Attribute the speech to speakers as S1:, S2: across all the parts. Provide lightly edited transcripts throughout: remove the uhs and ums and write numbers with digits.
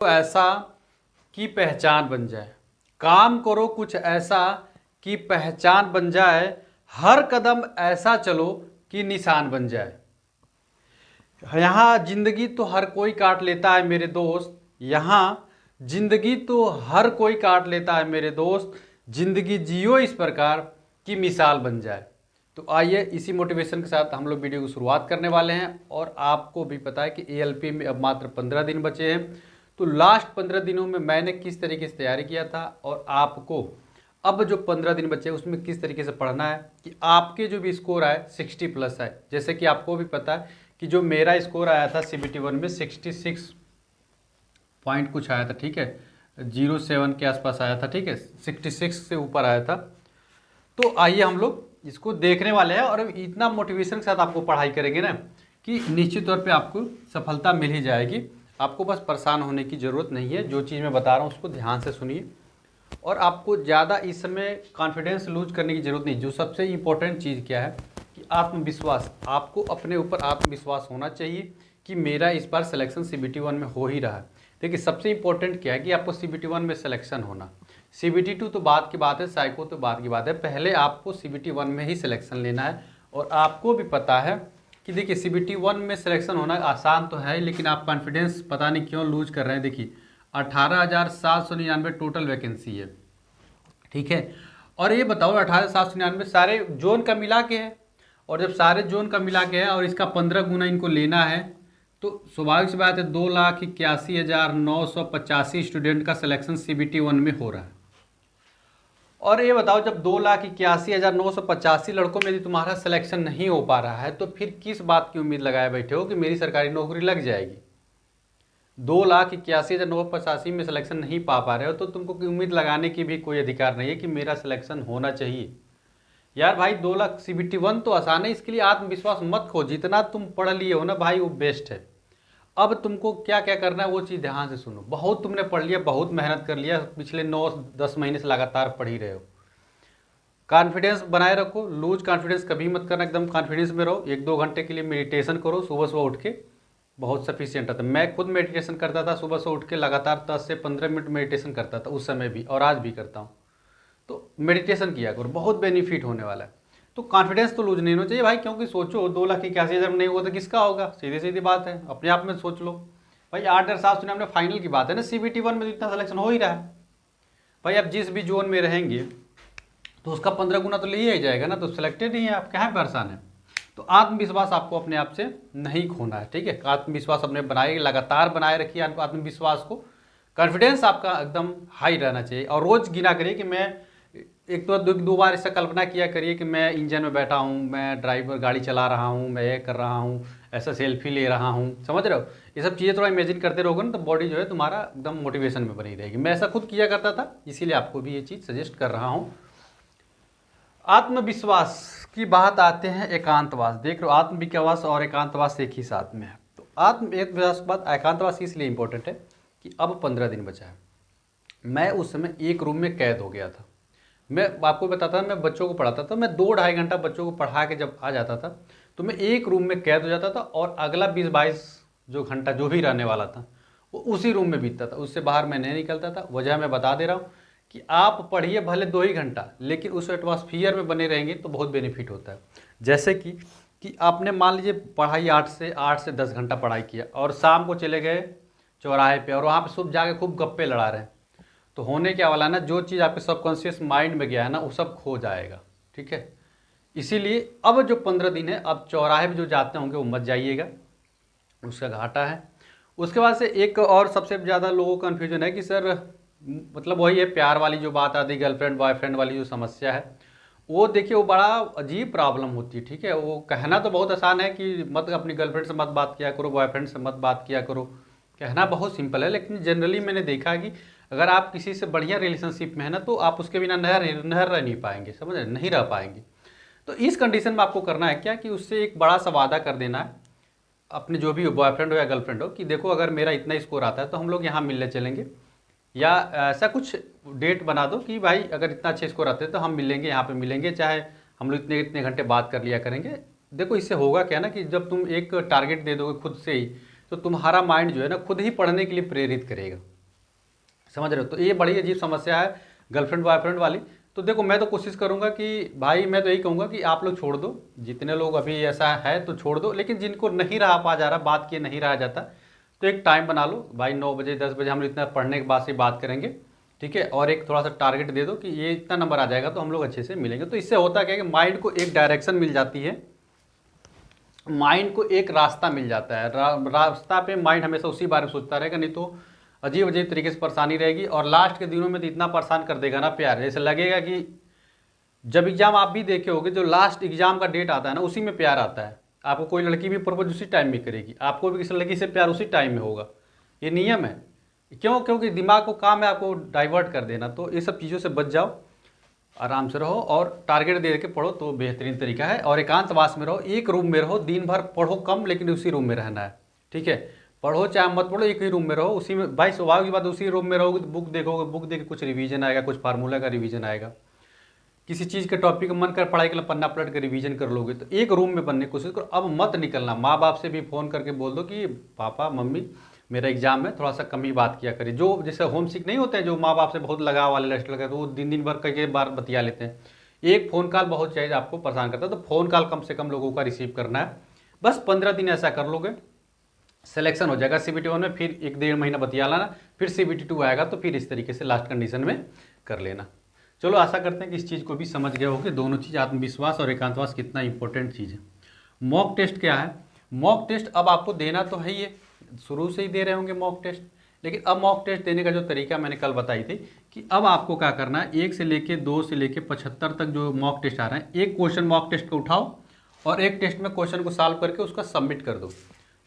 S1: ऐसा कि पहचान बन जाए, काम करो कुछ ऐसा कि पहचान बन जाए, हर कदम ऐसा चलो कि निशान बन जाए। यहाँ जिंदगी तो हर कोई काट लेता है मेरे दोस्त, यहाँ जिंदगी तो हर कोई काट लेता है मेरे दोस्त, जिंदगी जियो इस प्रकार कि मिसाल बन जाए। तो आइए इसी मोटिवेशन के साथ हम लोग वीडियो की शुरुआत करने वाले हैं। और आपको भी पता है कि एएलपी में अब मात्र 15 दिन बचे हैं। तो लास्ट 15 दिनों में मैंने किस तरीके से तैयारी किया था और आपको अब जो 15 दिन बचे उसमें किस तरीके से पढ़ना है कि आपके जो भी स्कोर आए 60 प्लस आए। जैसे कि आपको भी पता है कि जो मेरा स्कोर आया था CBT 1 में 66 पॉइंट कुछ आया था, ठीक है, 07 के आसपास आया था, ठीक है, 66 से ऊपर आया था। तो आइए हम लोग इसको देखने वाले हैं और इतना मोटिवेशन के साथ आपको पढ़ाई करेंगे ना कि निश्चित तौर पे आपको सफलता मिल ही जाएगी। आपको बस परेशान होने की ज़रूरत नहीं है। जो चीज़ मैं बता रहा हूँ उसको ध्यान से सुनिए और आपको ज़्यादा इस समय कॉन्फिडेंस लूज करने की ज़रूरत नहीं। जो सबसे इम्पोर्टेंट चीज़ क्या है कि आत्मविश्वास, आपको अपने ऊपर आत्मविश्वास होना चाहिए कि मेरा इस बार सिलेक्शन CBT 1 में हो ही रहा है। देखिए सबसे इम्पोर्टेंट क्या है कि आपको CBT 1 में सिलेक्शन होना, CBT 2 तो बाद की बात है, साइको तो बाद की बात है, पहले आपको CBT 1 में ही सिलेक्शन लेना है। और आपको भी पता है कि देखिए CBT 1 में सिलेक्शन होना आसान तो है, लेकिन आप कॉन्फिडेंस पता नहीं क्यों लूज कर रहे हैं। देखिए 18,799 टोटल वैकेंसी है, ठीक है। और ये बताओ 18,799 सारे जोन का मिला के है, और जब सारे जोन का मिला के है और इसका 15 गुना इनको लेना है तो स्वाभाविक सी बात है 2,81,985 स्टूडेंट का सिलेक्शन CBT 1 में हो रहा है। और ये बताओ जब 2,81,985 लड़कों में यदि तुम्हारा सिलेक्शन नहीं हो पा रहा है तो फिर किस बात की उम्मीद लगाए बैठे हो कि मेरी सरकारी नौकरी लग जाएगी। 2,81,985 में सिलेक्शन नहीं पा रहे हो तो तुमको उम्मीद लगाने की भी कोई अधिकार नहीं है कि मेरा सिलेक्शन होना चाहिए। यार भाई 2 लाख CBT 1 तो आसान है, इसके लिए आत्मविश्वास मत खो। जितना तुम पढ़ लिए हो ना भाई वो बेस्ट है। अब तुमको क्या क्या करना है वो चीज़ ध्यान से सुनो। बहुत तुमने पढ़ लिया, बहुत मेहनत कर लिया, पिछले 9-10 महीने से लगातार पढ़ ही रहे हो। कॉन्फिडेंस बनाए रखो, लूज कॉन्फिडेंस कभी मत करना, एकदम कॉन्फिडेंस में रहो। 1-2 घंटे के लिए मेडिटेशन करो सुबह सुबह उठ के, बहुत सफिशियंट रहता है। मैं खुद मेडिटेशन करता था सुबह से उठ के, लगातार 10 से 15 मिनट मेडिटेशन करता था उस समय भी, और आज भी करता हूँ। तो मेडिटेशन किया करो, बहुत बेनिफिट होने वाला है। तो कॉन्फिडेंस तो लूज नहीं होना चाहिए भाई, क्योंकि सोचो 2,81,000 नहीं हुआ तो किसका होगा। सीधी सीधी बात है, अपने आप में सोच लो भाई। 8,799 फाइनल की बात है ना, CBT 1 में तो इतना सिलेक्शन हो ही रहा है भाई। आप जिस भी जोन में रहेंगे तो उसका 15 गुना तो ले ही जाएगा ना, तो सिलेक्टेड ही है आप, कहाँ परेशान है। तो आत्मविश्वास आपको अपने आप से नहीं खोना है, ठीक है। आत्मविश्वास अपने बनाए, लगातार बनाए रखिए आत्मविश्वास को। कॉन्फिडेंस आपका एकदम हाई रहना चाहिए और रोज़ गिना करिए कि मैं एक तो 2 बार ऐसा कल्पना किया करिए कि मैं इंजन में बैठा हूँ, मैं ड्राइवर गाड़ी चला रहा हूँ, मैं ये कर रहा हूँ, ऐसा सेल्फी ले रहा हूँ, समझ रहे हो। ये सब चीज़ें थोड़ा इमेजिन करते रहोगे ना तो बॉडी जो है तुम्हारा एकदम मोटिवेशन में बनी रहेगी। मैं ऐसा खुद किया करता था, इसीलिए आपको भी ये चीज़ सजेस्ट कर रहा हूँ। आत्मविश्वास की बात आते हैं एकांतवास। देख लो आत्मविश्वास और एकांतवास एक ही साथ में है। तो आत्मविश्वास के बाद एकांतवास इसलिए इंपॉर्टेंट है कि अब 15 दिन बचा है। मैं उस समय एक रूम में कैद हो गया था। मैं आपको बताता था, मैं बच्चों को पढ़ाता था, मैं 2-2.5 घंटा बच्चों को पढ़ा के जब आ जाता था तो मैं एक रूम में कैद हो जाता था और अगला 20-22 जो घंटा जो भी रहने वाला था वो उसी रूम में बीतता था, उससे बाहर मैं नहीं निकलता था। वजह मैं बता दे रहा हूँ कि आप पढ़िए भले 2 ही घंटा, लेकिन उस एटमॉस्फियर में बने रहेंगे तो बहुत बेनिफिट होता है। जैसे कि आपने मान लीजिए पढ़ाई 8 से 10 घंटा पढ़ाई किया और शाम को चले गए चौराहे पे और वहाँ पे सुबह जाके खूब गप्पे लड़ा रहे हैं, तो होने क्या वाला है ना, जो चीज़ आपके सबकॉन्शियस माइंड में गया है ना वो सब खो जाएगा, ठीक है। इसीलिए अब जो 15 दिन है, अब चौराहे पे जो जाते होंगे वो मत जाइएगा, उसका घाटा है। उसके बाद से एक और सबसे ज़्यादा लोगों को कन्फ्यूजन है कि सर मतलब वही है प्यार वाली जो बात आती है, गर्लफ्रेंड बॉयफ्रेंड वाली जो समस्या है वो देखिए वो बड़ा अजीब प्रॉब्लम होती है, ठीक है। वो कहना तो बहुत आसान है कि मत अपनी गर्लफ्रेंड से मत बात किया करो, बॉयफ्रेंड से मत बात किया करो, कहना बहुत सिंपल है। लेकिन जनरली मैंने देखा कि अगर आप किसी से बढ़िया रिलेशनशिप में है ना तो आप उसके बिना नहर रह नहीं पाएंगे, समझ रहे, नहीं रह पाएंगे। तो इस कंडीशन में आपको करना है क्या कि उससे एक बड़ा सा वादा कर देना है, अपने जो भी बॉयफ्रेंड हो या गर्लफ्रेंड हो, कि देखो अगर मेरा इतना स्कोर आता है तो हम लोग यहाँ मिलने चलेंगे, या ऐसा कुछ डेट बना दो कि भाई अगर इतना अच्छे स्कोर आते हैं तो हम मिलेंगे, यहाँ पे मिलेंगे, चाहे हम लोग इतने इतने घंटे बात कर लिया करेंगे। देखो इससे होगा क्या ना कि जब तुम एक टारगेट दे दोगे खुद से ही तो तुम्हारा माइंड जो है ना खुद ही पढ़ने के लिए प्रेरित करेगा। समझ रहे हो। तो ये बड़ी अजीब समस्या है गर्लफ्रेंड बॉयफ्रेंड वाली। तो देखो मैं तो कोशिश करूंगा कि भाई मैं तो यही कहूँगा कि आप लोग छोड़ दो, जितने लोग अभी ऐसा है तो छोड़ दो, लेकिन जिनको नहीं रहा पा जा रहा, बात किए नहीं रहा जाता, तो एक टाइम बना लो भाई 9 बजे 10 बजे हम इतना पढ़ने के बाद से बात करेंगे, ठीक है। और एक थोड़ा सा टारगेट दे दो कि ये इतना नंबर आ जाएगा तो हम लोग अच्छे से मिलेंगे। तो इससे होता क्या है कि माइंड को एक डायरेक्शन मिल जाती है, माइंड को एक रास्ता मिल जाता है। रास्ता पे माइंड हमेशा उसी बारे में सोचता रहेगा, नहीं तो अजीब अजीब तरीके से परेशानी रहेगी। और लास्ट के दिनों में तो इतना परेशान कर देगा ना प्यार, जैसे लगेगा कि जब एग्जाम आप भी देखे होगे, जो लास्ट एग्जाम का डेट आता है ना उसी में प्यार आता है। आपको कोई लड़की भी प्रपोज उसी टाइम में करेगी, आपको भी किसी लड़की से प्यार उसी टाइम में होगा, ये नियम है। क्यों? क्योंकि दिमाग को काम है आपको डाइवर्ट कर देना। तो ये सब चीज़ों से बच जाओ, आराम से रहो और टारगेट दे के पढ़ो तो बेहतरीन तरीका है। और एकांतवास में रहो, एक रूम में रहो, दिन भर पढ़ो कम लेकिन उसी रूम में रहना है, ठीक है। पढ़ो चाहे मत पढ़ो, एक ही रूम में रहो, उसी में भाई स्वभाव की बात, उसी रूम में रहोगे तो बुक देखोगे, बुक देख के कुछ रिवीजन आएगा, कुछ फार्मूला का रिवीजन आएगा, किसी चीज़ के टॉपिक का मन कर पढ़ाई के लिए पन्ना पलट कर रिवीजन कर लोगे। तो एक रूम में बनने की कोशिश करो, अब मत निकलना। माँ बाप से भी फ़ोन करके बोल दो कि पापा मम्मी मेरा एग्जाम है, थोड़ा सा कम ही बात किया करिए। जो जैसे होम सिक नहीं होते हैं, जो माँ बाप से बहुत लगाव वाले लड़के लगे, तो वो दिन दिन भर कई बार बतिया लेते हैं। एक फ़ोन कॉल बहुत चाहिए, आपको परेशान करता है, तो फ़ोन कॉल कम से कम लोगों का रिसीव करना है। बस 15 दिन ऐसा कर लोगे, सिलेक्शन हो जाएगा CBT 1 में, फिर 1-1.5 महीना बतिया लाना, फिर CBT 2 आएगा तो फिर इस तरीके से लास्ट कंडीशन में कर लेना। चलो आशा करते हैं कि इस चीज़ को भी समझ गए होगे, दोनों चीज़ आत्मविश्वास और एकांतवास कितना इंपॉर्टेंट चीज़ है। मॉक टेस्ट क्या है? मॉक टेस्ट अब आपको देना तो है ही है, शुरू से ही दे रहे होंगे मॉक टेस्ट, लेकिन अब मॉक टेस्ट देने का जो तरीका मैंने कल बताई थी कि अब आपको क्या करना है, 1 से लेके 2 से लेके 75 तक जो मॉक टेस्ट आ रहे हैं, एक क्वेश्चन मॉक टेस्ट को उठाओ और एक टेस्ट में क्वेश्चन को सॉल्व करके उसका सबमिट कर दो,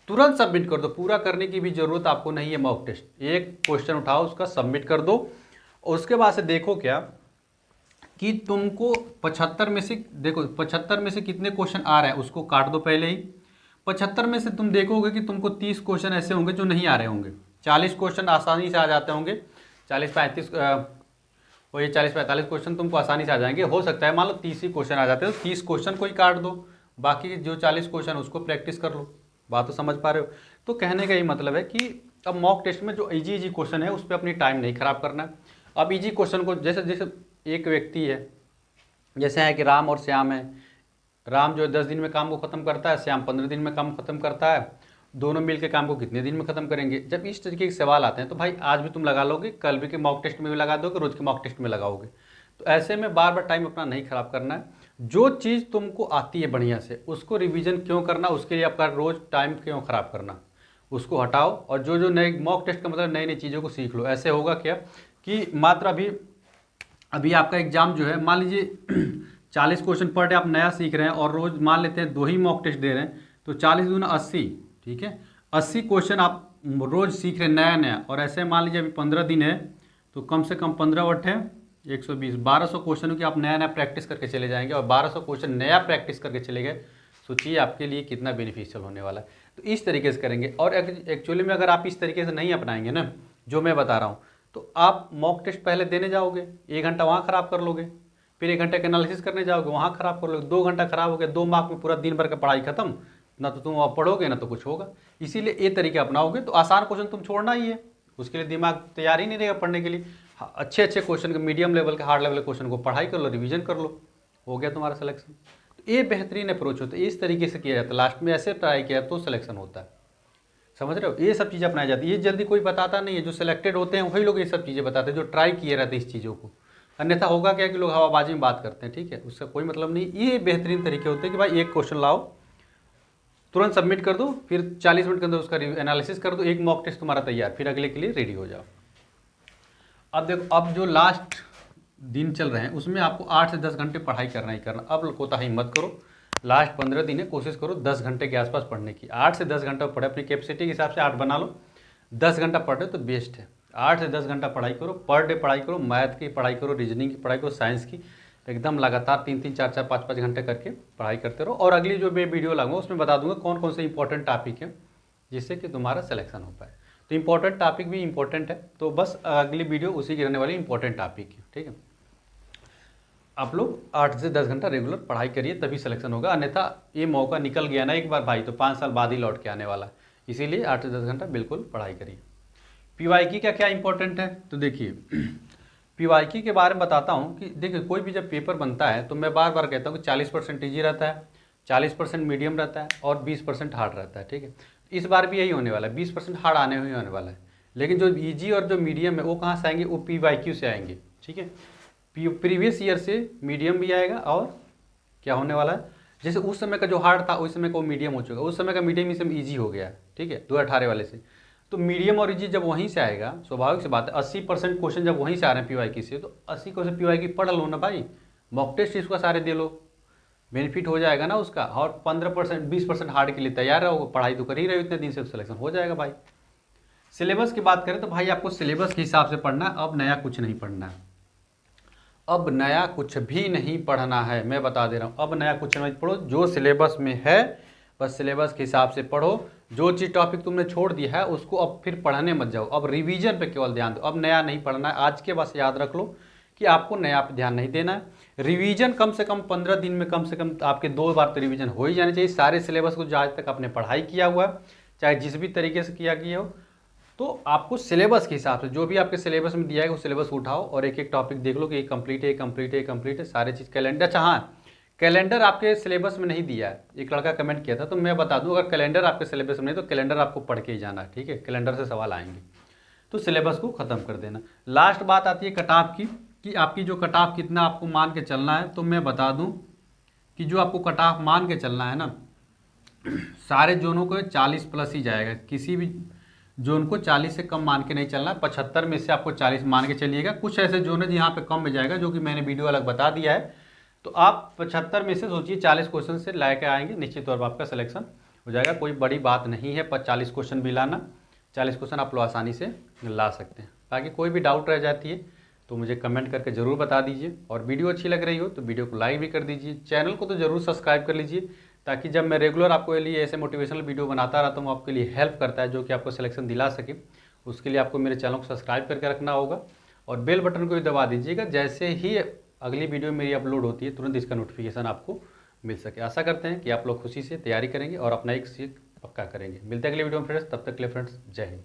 S1: तुरंत सबमिट कर दो। पूरा करने की भी जरूरत आपको नहीं है मॉक टेस्ट, एक क्वेश्चन उठाओ उसका सबमिट कर दो। और उसके बाद से देखो क्या कि तुमको 75 में से, देखो 75 में से कितने क्वेश्चन आ रहे हैं उसको काट दो पहले ही। 75 में से तुम देखोगे कि तुमको 30 क्वेश्चन ऐसे होंगे जो नहीं आ रहे होंगे, 40 क्वेश्चन आसानी से आ जाते होंगे, 40-35 और ये 40-45 क्वेश्चन तुमको आसानी से आ जाएंगे। हो सकता है मान लो 30 ही क्वेश्चन आ जाते हैं, तो 30 क्वेश्चन को ही काट दो, बाकी जो 40 क्वेश्चन उसको प्रैक्टिस कर लो। बात तो समझ पा रहे हो। तो कहने का ये मतलब है कि अब मॉक टेस्ट में जो इजी क्वेश्चन है उस पर अपनी टाइम नहीं खराब करना। अब इजी क्वेश्चन को जैसे जैसे एक व्यक्ति है, जैसे है कि राम और श्याम है, राम जो 10 दिन में काम को ख़त्म करता है, श्याम 15 दिन में काम ख़त्म करता है, दोनों मिल के काम को कितने दिन में ख़त्म करेंगे। जब इस तरीके के सवाल आते हैं तो भाई आज भी तुम लगा लोगे, कल भी के मॉक टेस्ट में भी लगा दोगे, रोज़ के मॉक टेस्ट में लगाओगे। तो ऐसे में बार बार टाइम अपना नहीं ख़राब करना है। जो चीज़ तुमको आती है बढ़िया से उसको रिवीजन क्यों करना, उसके लिए आपका रोज़ टाइम क्यों ख़राब करना, उसको हटाओ। और जो जो नए मॉक टेस्ट का मतलब नई नई चीज़ों को सीख लो। ऐसे होगा क्या कि मात्र अभी आपका एग्जाम जो है, मान लीजिए 40 क्वेश्चन पर डे आप नया सीख रहे हैं और रोज़ मान लेते हैं 2 ही मॉक टेस्ट दे रहे हैं, तो 40 दूना 80, ठीक है, 80 क्वेश्चन आप रोज़ सीख रहे हैं नया नया। और ऐसे मान लीजिए अभी 15 दिन है तो कम से कम 15 वट है 120, 1200 क्वेश्चनों की आप नया नया प्रैक्टिस करके चले जाएंगे। और 1200 क्वेश्चन नया प्रैक्टिस करके चले गए, सोचिए आपके लिए कितना बेनिफिशियल होने वाला है। तो इस तरीके से करेंगे। और एक्चुअली में अगर आप इस तरीके से नहीं अपनाएंगे ना जो मैं बता रहा हूँ, तो आप मॉक टेस्ट पहले देने जाओगे, 1 घंटा वहाँ ख़राब कर लोगे, फिर 1 घंटे का एनालिसिस करने जाओगे, वहाँ ख़राब कर लोगे, 2 घंटा ख़राब हो गया, 2 मार्क में पूरा दिन भर का पढ़ाई खत्म, ना तो तुम अब पढ़ोगे ना तो कुछ होगा। इसीलिए ये तरीके अपनाओगे तो आसान क्वेश्चन तुम छोड़ना ही है, उसके लिए दिमाग तैयार ही नहीं रहेगा पढ़ने के लिए। अच्छे अच्छे क्वेश्चन के, मीडियम लेवल के, हार्ड लेवल के क्वेश्चन को पढ़ाई कर लो, रिवीजन कर लो, हो गया तुम्हारा सिलेक्शन। तो ये बेहतरीन अप्रोच होता है, इस तरीके से किया जाता है। लास्ट में ऐसे ट्राई किया तो सिलेक्शन होता है, समझ रहे हो। ये सब चीज़ें अपनाई जाती है, ये जल्दी कोई बताता नहीं है। जो सिलेक्टेड होते हैं वही लोग ये सब चीज़ें बताते हैं, जो ट्राई किए रहते हैं इस चीज़ों को। अन्यथा होगा क्या कि लोग हवाबाजी में बात करते हैं, ठीक है, उसका कोई मतलब नहीं। ये बेहतरीन तरीके होते हैं कि भाई एक क्वेश्चन लाओ, तुरंत सबमिट कर दो, फिर 40 मिनट के अंदर उसका एनालिसिस कर दो, एक मॉक टेस्ट तुम्हारा तैयार, फिर अगले के लिए रेडी हो जाओ। अब देखो, अब जो लास्ट दिन चल रहे हैं उसमें आपको 8 से 10 घंटे पढ़ाई करना ही करना। अब कोताही मत करो, लास्ट 15 दिन है, कोशिश करो 10 घंटे के आसपास पढ़ने की। 8 से 10 घंटा पढ़े, अपनी कैपेसिटी के हिसाब से 8 बना लो, 10 घंटा पढ़ रहे तो बेस्ट है। 8 से 10 घंटा पढ़ाई करो, पर डे पढ़ाई करो, मैथ की पढ़ाई करो, रीजनिंग की पढ़ाई करो, साइंस की, एकदम लगातार 3-3, 4-4, 5-5 घंटे करके पढ़ाई करते रहो। और अगली जो मैं वीडियो लाऊंगा उसमें बता दूंगा कौन कौन से इंपॉर्टेंट टॉपिक हैं जिससे कि तुम्हारा सिलेक्शन हो पाए। तो इंपॉर्टेंट टॉपिक भी इंपॉर्टेंट है, तो बस अगली वीडियो उसी की रहने वाली इंपॉर्टेंट टॉपिक है, ठीक है। आप लोग 8 से 10 घंटा रेगुलर पढ़ाई करिए, तभी सिलेक्शन होगा। अन्यथा ये मौका निकल गया ना एक बार भाई, तो 5 साल बाद ही लौट के आने वाला है। इसीलिए 8 से 10 घंटा बिल्कुल पढ़ाई करिए। PYQ का क्या इंपॉर्टेंट है, तो देखिए PYQ के बारे में बताता हूँ कि देखिए कोई भी जब पेपर बनता है तो मैं बार बार कहता हूँ कि 40% ईजी रहता है, 40% मीडियम रहता है और 20% हार्ड रहता है। ठीक है, इस बार भी यही होने वाला है, 20% हार्ड आने ही होने वाला है। लेकिन जो ईजी और जो मीडियम है वो कहाँ से आएंगे, वो PYQ से आएंगे। ठीक है, प्रीवियस ईयर से मीडियम भी आएगा और क्या होने वाला है, जैसे उस समय का जो हार्ड था उस समय का वो मीडियम हो चुका है, उस समय का मीडियम इस समय ईजी हो गया। ठीक है, 2018 वाले से तो मीडियम और ईजी जब वहीं से आएगा, स्वाभाविक सी बात है 80% क्वेश्चन जब वहीं से आ रहे हैं PYQ से, तो 80% PYQ पढ़ लो ना भाई, मॉक टेस्ट इसका सारे दे लो, बेनिफिट हो जाएगा ना उसका। और 15% 20% हार्ड के लिए तैयार रहो, पढ़ाई तो कर ही रहे हो इतने दिन से, सिलेक्शन हो जाएगा भाई। सिलेबस की बात करें तो भाई आपको सिलेबस के हिसाब से पढ़ना है, अब नया कुछ नहीं पढ़ना है, अब नया कुछ भी नहीं पढ़ना है, मैं बता दे रहा हूँ। अब नया कुछ नहीं पढ़ो, जो सिलेबस में है बस सिलेबस के हिसाब से पढ़ो। जो चीज़ टॉपिक तुमने छोड़ दिया है उसको अब फिर पढ़ने मत जाओ, अब रिवीजन पे केवल ध्यान दो, अब नया नहीं पढ़ना है। आज के बस याद रख लो कि आपको नया पे ध्यान नहीं देना है। रिवीजन कम से कम 15 दिन में कम से कम आपके 2 बार तो रिवीजन हो ही जाने चाहिए सारे सिलेबस को जो आज तक आपने पढ़ाई किया हुआ है, चाहे जिस भी तरीके से किया हो। तो आपको सिलेबस के हिसाब से जो भी आपके सिलेबस में दिया है वो सिलेबस उठाओ और एक एक टॉपिक देख लो कि ये कंप्लीट है, कंप्लीट है, कंप्लीट है, सारे चीज़ कैलेंडर। अच्छा हाँ, कैलेंडर आपके सिलेबस में नहीं दिया है, एक लड़का कमेंट किया था, तो मैं बता दूं अगर कैलेंडर आपके सिलेबस में नहीं तो कैलेंडर आपको पढ़ के ही जाना है। ठीक है, कैलेंडर से सवाल आएंगे, तो सिलेबस को ख़त्म कर देना। लास्ट बात आती है कट ऑफ की, कि आपकी जो कट ऑफ कितना आपको मान के चलना है, तो मैं बता दूँ कि जो आपको कट ऑफ मान के चलना है ना, सारे जोनों को 40 प्लस ही जाएगा, किसी भी जोन को 40 से कम मान के नहीं चलना। 75 में से आपको 40 मान के चलिएगा। कुछ ऐसे जोन है जहाँ पे कम में जाएगा, जो कि मैंने वीडियो अलग बता दिया है, तो आप 75 में से सोचिए 40 क्वेश्चन से ला के आएंगे, निश्चित तौर पर आपका सिलेक्शन हो जाएगा। कोई बड़ी बात नहीं है 40 क्वेश्चन भी लाना, 40 क्वेश्चन आप लोग आसानी से ला सकते हैं। बाकी कोई भी डाउट रह जाती है तो मुझे कमेंट करके ज़रूर बता दीजिए, और वीडियो अच्छी लग रही हो तो वीडियो को लाइक भी कर दीजिए, चैनल को तो ज़रूर सब्सक्राइब कर लीजिए, ताकि जब मैं रेगुलर आपको लिए ऐसे मोटिवेशनल वीडियो बनाता रहता हूँ, आपके लिए हेल्प करता है, जो कि आपको सिलेक्शन दिला सके। उसके लिए आपको मेरे चैनल को सब्सक्राइब करके रखना होगा और बेल बटन को भी दबा दीजिएगा, जैसे ही अगली वीडियो मेरी अपलोड होती है तुरंत इसका नोटिफिकेशन आपको मिल सके। आशा करते हैं कि आप लोग खुशी से तैयारी करेंगे और अपना एक सीख पक्का करेंगे। मिलते हैं अगले वीडियो में फ्रेंड्स, तब तक के लिए फ्रेंड्स जय हिंद।